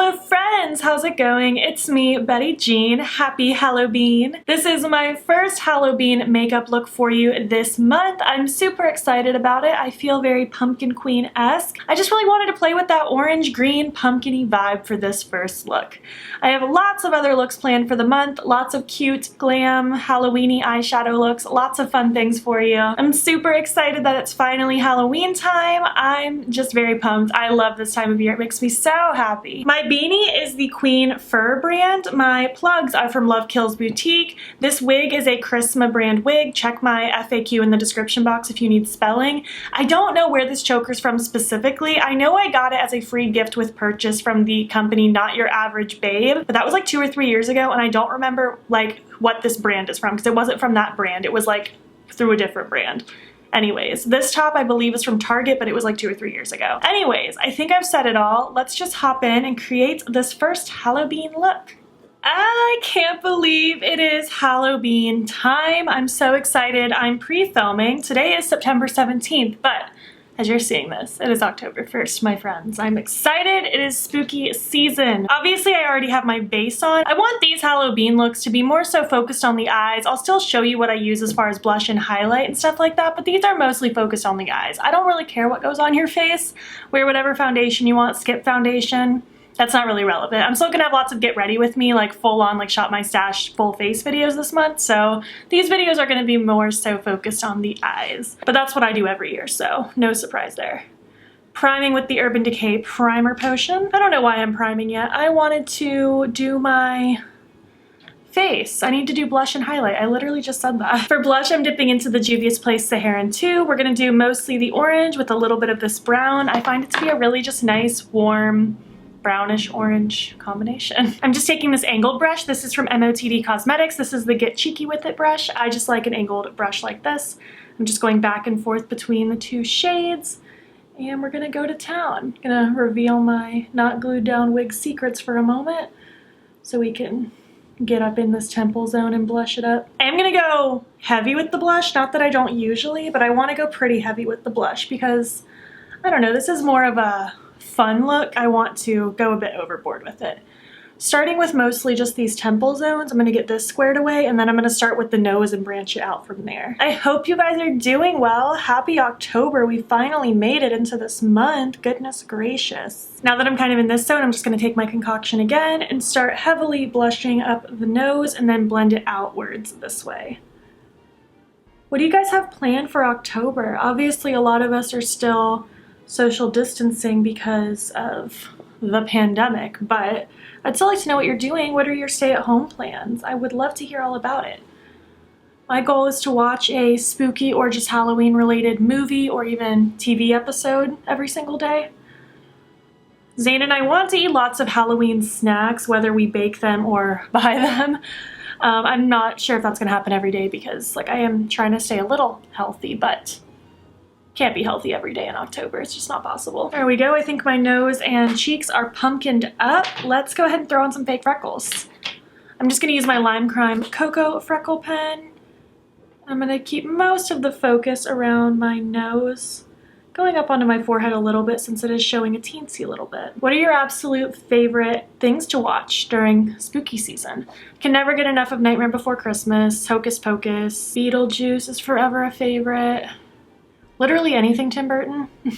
Hello friends, how's it going? It's me, Betty Jean. Happy Hallobean. This is my first Hallobean makeup look for you this month. I'm super excited about it. I feel very pumpkin queen-esque. I just really wanted to play with that orange-green pumpkin-y vibe for this first look. I have lots of other looks planned for the month, lots of cute, glam, Halloween-y eyeshadow looks, lots of fun things for you. I'm super excited that it's finally Halloween time. I'm just very pumped. I love this time of year. It makes me so happy. My beanie is the Queen Fur brand. My plugs are from Love Kills Boutique. This wig is a Charisma brand wig. Check my FAQ in the description box if you need spelling. I don't know where this choker's from specifically. I know I got it as a free gift with purchase from the company Not Your Average Babe, but that was like 2 or 3 years ago, and I don't remember like what this brand is from because it wasn't from that brand. It was like through a different brand. Anyways, this top I believe is from Target, but it was like 2 or 3 years ago. Anyways, I think I've said it all. Let's just hop in and create this first Halloween look. I can't believe it is Halloween time. I'm so excited. I'm pre-filming. Today is September 17th, but as you're seeing this, it is October 1st, my friends. I'm excited. It is spooky season. Obviously, I already have my base on. I want these Halloween looks to be more so focused on the eyes. I'll still show you what I use as far as blush and highlight and stuff like that, but these are mostly focused on the eyes. I don't really care what goes on your face. Wear whatever foundation you want, skip foundation. That's not really relevant. I'm still gonna have lots of get ready with me, like full on, like shop my stash full face videos this month. So these videos are gonna be more so focused on the eyes. But that's what I do every year, so no surprise there. Priming with the Urban Decay Primer Potion. I don't know why I'm priming yet. I wanted to do my face. I need to do blush and highlight. I literally just said that. For blush, I'm dipping into the Juvias Place Saharan 2. We're gonna do mostly the orange with a little bit of this brown. I find it to be a really just nice, warm, brownish orange combination. I'm just taking this angled brush. This is from MOTD Cosmetics. This is the Get Cheeky With It brush. I just like an angled brush like this. I'm just going back and forth between the two shades, and we're gonna go to town. Gonna reveal my not glued down wig secrets for a moment so we can get up in this temple zone and blush it up. I am gonna go heavy with the blush, not that I don't usually, but I wanna go pretty heavy with the blush because, I don't know, this is more of a fun look. I want to go a bit overboard with it. Starting with mostly just these temple zones, I'm going to get this squared away, and then I'm going to start with the nose and branch it out from there. I hope you guys are doing well. Happy October. We finally made it into this month. Goodness gracious. Now that I'm kind of in this zone, I'm just going to take my concoction again and start heavily blushing up the nose and then blend it outwards this way. What do you guys have planned for October? Obviously, a lot of us are still social distancing because of the pandemic, but I'd still like to know what you're doing. What are your stay-at-home plans? I would love to hear all about it. My goal is to watch a spooky or just Halloween related movie or even TV episode every single day. Zane and I want to eat lots of Halloween snacks, whether we bake them or buy them. I'm not sure if that's gonna happen every day because like I am trying to stay a little healthy, but can't be healthy every day in October. It's just not possible. There we go. I think my nose and cheeks are pumpkined up. Let's go ahead and throw on some fake freckles. I'm just gonna use my Lime Crime Cocoa Freckle pen. I'm gonna keep most of the focus around my nose, going up onto my forehead a little bit since it is showing a teensy little bit. What are your absolute favorite things to watch during spooky season? Can never get enough of Nightmare Before Christmas, Hocus Pocus, Beetlejuice is forever a favorite. Literally anything Tim Burton. I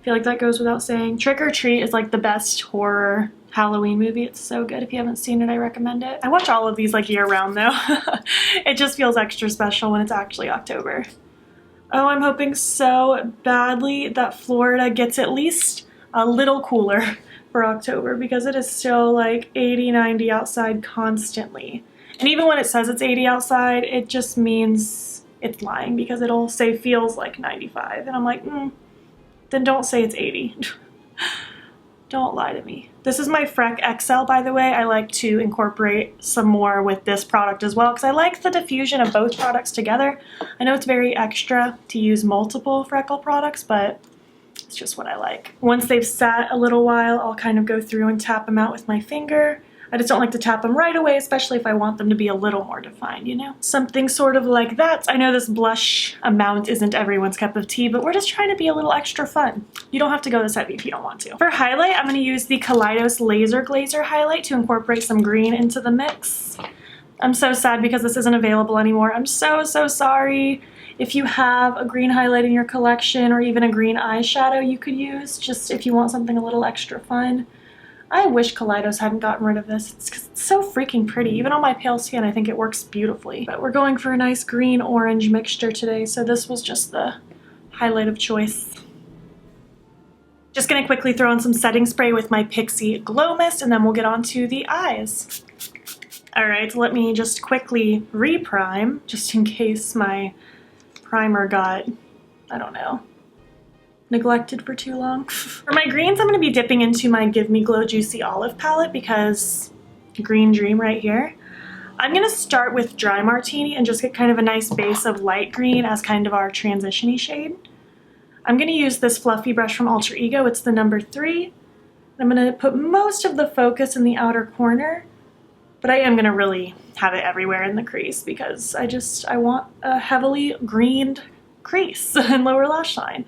feel like that goes without saying. Trick or Treat is like the best horror Halloween movie. It's so good. If you haven't seen it, I recommend it. I watch all of these like year round though. It just feels extra special when it's actually October. Oh, I'm hoping so badly that Florida gets at least a little cooler for October because it is still like 80, 90 outside constantly. And even when it says it's 80 outside, it just means it's lying because it'll say feels like 95 and I'm like, then don't say it's 80. Don't lie to me. This is my Freck XL, by the way. I like to incorporate some more with this product as well because I like the diffusion of both products together. I know it's very extra to use multiple Freckle products, but it's just what I like. Once they've sat a little while, I'll kind of go through and tap them out with my finger. I just don't like to tap them right away, especially if I want them to be a little more defined, you know? Something sort of like that. I know this blush amount isn't everyone's cup of tea, but we're just trying to be a little extra fun. You don't have to go this heavy if you don't want to. For highlight, I'm going to use the Kaleidos Laser Glazer Highlight to incorporate some green into the mix. I'm so sad because this isn't available anymore. I'm so sorry. If you have a green highlight in your collection or even a green eyeshadow you could use, just if you want something a little extra fun. I wish Kaleidos hadn't gotten rid of this. It's so freaking pretty. Even on my pale skin, I think it works beautifully. But we're going for a nice green-orange mixture today, so this was just the highlight of choice. Just gonna quickly throw in some setting spray with my Pixi Glow Mist, and then we'll get on to the eyes. All right, let me just quickly re-prime, just in case my primer got, I don't know, neglected for too long. For my greens, I'm going to be dipping into my Give Me Glow Juicy Olive palette because green dream right here. I'm going to start with Dry Martini and just get kind of a nice base of light green as kind of our transition-y shade. I'm going to use this fluffy brush from Alter Ego. It's the number 3. I'm going to put most of the focus in the outer corner, but I am going to really have it everywhere in the crease because I want a heavily greened crease and lower lash line.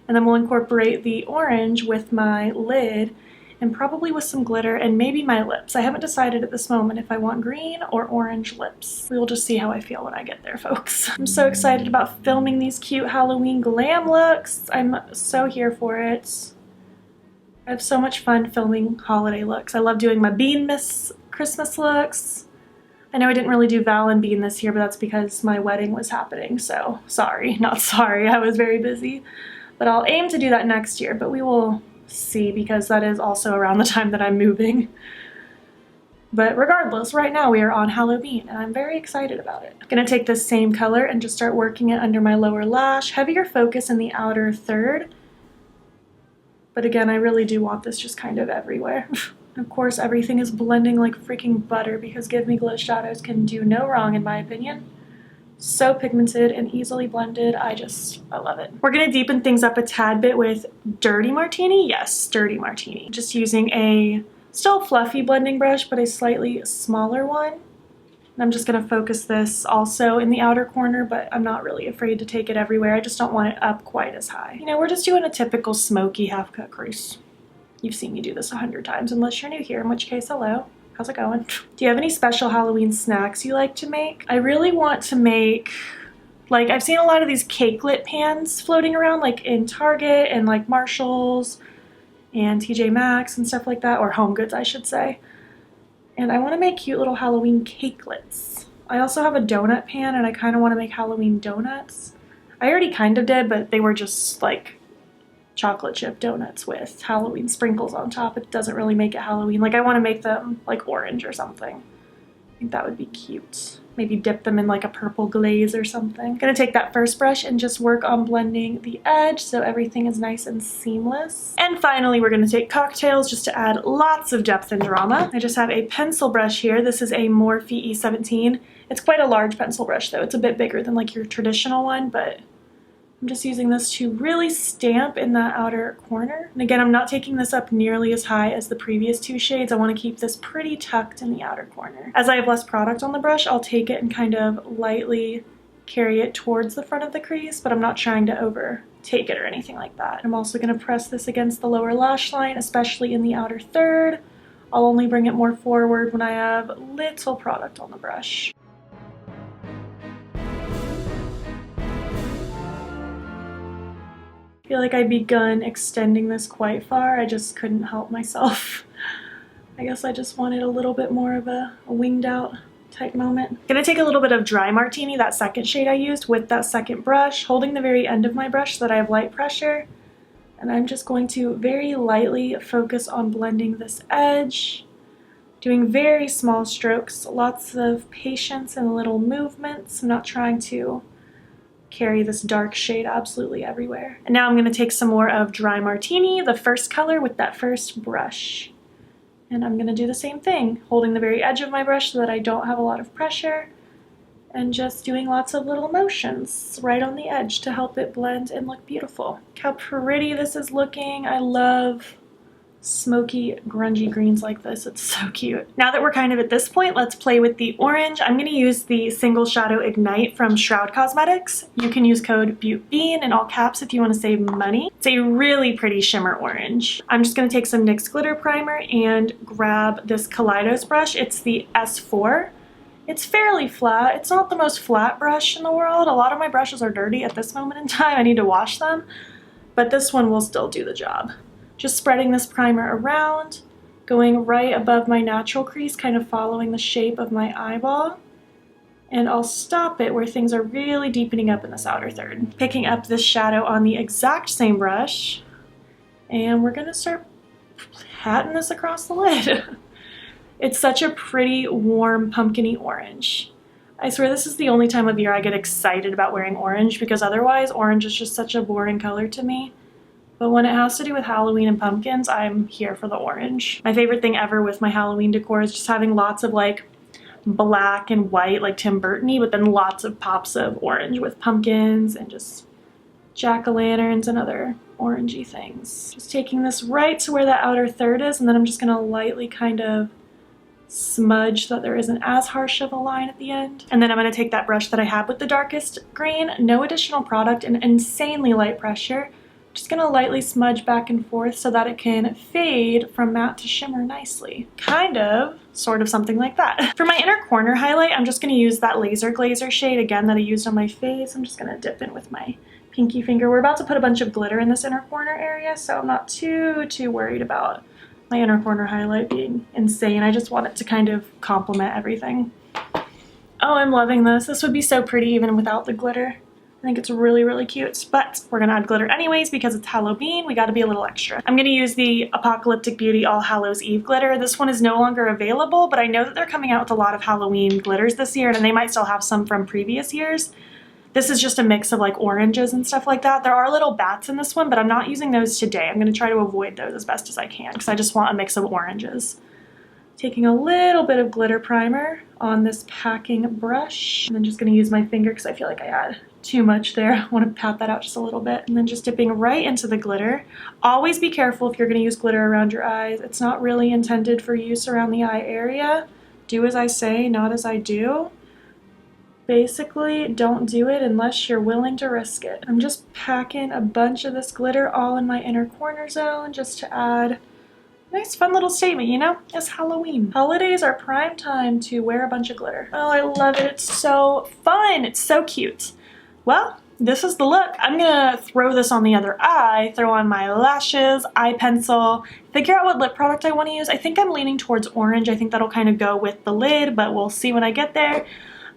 And then we'll incorporate the orange with my lid and probably with some glitter and maybe my lips. I haven't decided at this moment if I want green or orange lips. We will just see how I feel when I get there, folks. I'm so excited about filming these cute Halloween glam looks. I'm so here for it. I have so much fun filming holiday looks. I love doing my Bean Miss Christmas looks. I know I didn't really do Val and Bean this year, but that's because my wedding was happening, so sorry, not sorry, I was very busy. But I'll aim to do that next year, but we will see because that is also around the time that I'm moving. But regardless, right now we are on Hallobean and I'm very excited about it. I'm gonna take this same color and just start working it under my lower lash, heavier focus in the outer third. But again, I really do want this just kind of everywhere. Of course, everything is blending like freaking butter because Give Me Glow shadows can do no wrong in my opinion. So pigmented and easily blended. I love it. We're gonna deepen things up a tad bit with Dirty Martini. Yes, Dirty Martini. Just using a still fluffy blending brush, but a slightly smaller one. And I'm just gonna focus this also in the outer corner, but I'm not really afraid to take it everywhere. I just don't want it up quite as high. You know, we're just doing a typical smoky half cut crease. You've seen me do this 100 times unless you're new here, in which case, hello. How's it going? Do you have any special Halloween snacks you like to make? I really want to make, like, I've seen a lot of these cakelet pans floating around, like in Target and like Marshall's and TJ Maxx and stuff like that, or Home Goods, I should say. And I want to make cute little Halloween cakelets. I also have a donut pan and I kind of want to make Halloween donuts. I already kind of did, but they were just like chocolate chip donuts with Halloween sprinkles on top. It doesn't really make it Halloween. Like I want to make them like orange or something. I think that would be cute. Maybe dip them in like a purple glaze or something. I'm gonna take that first brush and just work on blending the edge so everything is nice and seamless. And finally, we're gonna take Cocktails just to add lots of depth and drama. I just have a pencil brush here. This is a Morphe E17. It's quite a large pencil brush though. It's a bit bigger than like your traditional one, but I'm just using this to really stamp in that outer corner. And again, I'm not taking this up nearly as high as the previous 2 shades. I want to keep this pretty tucked in the outer corner. As I have less product on the brush, I'll take it and kind of lightly carry it towards the front of the crease, but I'm not trying to overtake it or anything like that. I'm also going to press this against the lower lash line, especially in the outer third. I'll only bring it more forward when I have little product on the brush. I feel like I'd begun extending this quite far. I just couldn't help myself. I guess I just wanted a little bit more of a winged out type moment. I'm gonna take a little bit of Dry Martini, that second shade I used, with that second brush, holding the very end of my brush so that I have light pressure. And I'm just going to very lightly focus on blending this edge, doing very small strokes, lots of patience and little movements. I'm not trying to carry this dark shade absolutely everywhere. And now I'm going to take some more of Dry Martini, the first color, with that first brush. And I'm going to do the same thing, holding the very edge of my brush so that I don't have a lot of pressure, and just doing lots of little motions right on the edge to help it blend and look beautiful. Look how pretty this is looking. I love smoky, grungy greens like this. It's so cute. Now that we're kind of at this point, let's play with the orange. I'm going to use the Single Shadow Ignite from Shroud Cosmetics. You can use code BEAUTBEAN in all caps if you want to save money. It's a really pretty shimmer orange. I'm just going to take some NYX Glitter Primer and grab this Kaleidos brush. It's the S4. It's fairly flat. It's not the most flat brush in the world. A lot of my brushes are dirty at this moment in time. I need to wash them, but this one will still do the job. Just spreading this primer around, going right above my natural crease, kind of following the shape of my eyeball. And I'll stop it where things are really deepening up in this outer third. Picking up this shadow on the exact same brush, and we're gonna start patting this across the lid. It's such a pretty, warm, pumpkin-y orange. I swear this is the only time of year I get excited about wearing orange, because otherwise orange is just such a boring color to me. But when it has to do with Halloween and pumpkins, I'm here for the orange. My favorite thing ever with my Halloween decor is just having lots of like black and white, like Tim Burton-y, but then lots of pops of orange with pumpkins and just jack-o'-lanterns and other orangey things. Just taking this right to where that outer third is, and then I'm just gonna lightly kind of smudge so that there isn't as harsh of a line at the end. And then I'm gonna take that brush that I had with the darkest green, no additional product, and insanely light pressure. Just gonna lightly smudge back and forth so that it can fade from matte to shimmer nicely. Kind of, sort of something like that. For my inner corner highlight, I'm just gonna use that Laser Glazer shade again that I used on my face. I'm just gonna dip in with my pinky finger. We're about to put a bunch of glitter in this inner corner area, so I'm not too worried about my inner corner highlight being insane. I just want it to kind of complement everything. Oh, I'm loving this. This would be so pretty even without the glitter. I think it's really, really cute, but we're gonna add glitter anyways because it's Hallobean. We gotta be a little extra. I'm gonna use the Apocalyptic Beauty All Hallows Eve glitter. This one is no longer available, but I know that they're coming out with a lot of Halloween glitters this year, and they might still have some from previous years. This is just a mix of like oranges and stuff like that. There are little bats in this one, but I'm not using those today. I'm gonna try to avoid those as best as I can because I just want a mix of oranges. Taking a little bit of glitter primer on this packing brush, and then just gonna use my finger because I feel like I had too much there. I want to pat that out just a little bit, and then just dipping right into the glitter. Always be careful if you're going to use glitter around your eyes. It's not really intended for use around the eye area. Do as I say, not as I do. Basically, don't do it unless you're willing to risk it. I'm just packing a bunch of this glitter all in my inner corner zone just to add a nice fun little statement, you know? It's Halloween. Holidays are prime time to wear a bunch of glitter. Oh, I love it. It's so fun. It's so cute. Well, this is the look. I'm gonna throw this on the other eye, throw on my lashes, eye pencil, figure out what lip product I want to use. I think I'm leaning towards orange. I think that'll kind of go with the lid, but we'll see when I get there.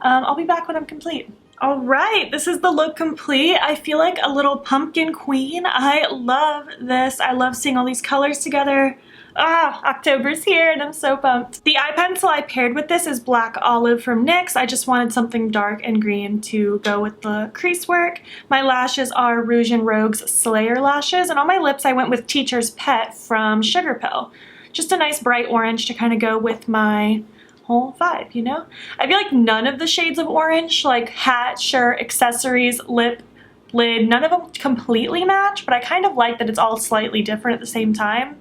I'll be back when I'm complete. All right, this is the look complete. I feel like a little pumpkin queen. I love this. I love seeing all these colors together. Ah, October's here and I'm so pumped. The eye pencil I paired with this is Black Olive from NYX. I just wanted something dark and green to go with the crease work. My lashes are Rouge and Rogue's Slayer lashes, and on my lips I went with Teacher's Pet from Sugar Pill. Just a nice bright orange to kind of go with my whole vibe, you know? I feel like none of the shades of orange, like hat, shirt, accessories, lip, lid, none of them completely match, but I kind of like that it's all slightly different at the same time.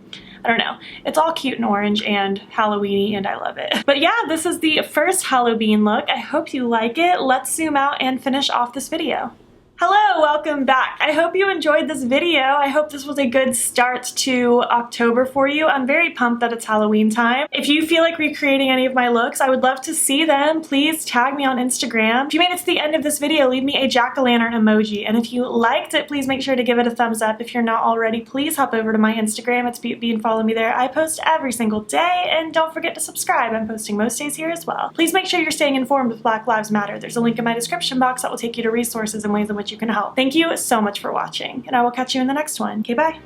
I don't know. It's all cute and orange and Halloween-y, and I love it. But yeah, this is the first Halloween look. I hope you like it. Let's zoom out and finish off this video. Hello, welcome back. I hope you enjoyed this video. I hope this was a good start to October for you. I'm very pumped that it's Halloween time. If you feel like recreating any of my looks, I would love to see them. Please tag me on Instagram. If you made it to the end of this video, leave me a jack-o'-lantern emoji. And if you liked it, please make sure to give it a thumbs up. If you're not already, please hop over to my Instagram. It's BeautyBean and follow me there. I post every single day, and don't forget to subscribe. I'm posting most days here as well. Please make sure you're staying informed with Black Lives Matter. There's a link in my description box that will take you to resources and ways in which you can help. Thank you so much for watching, and I will catch you in the next one. Okay, bye.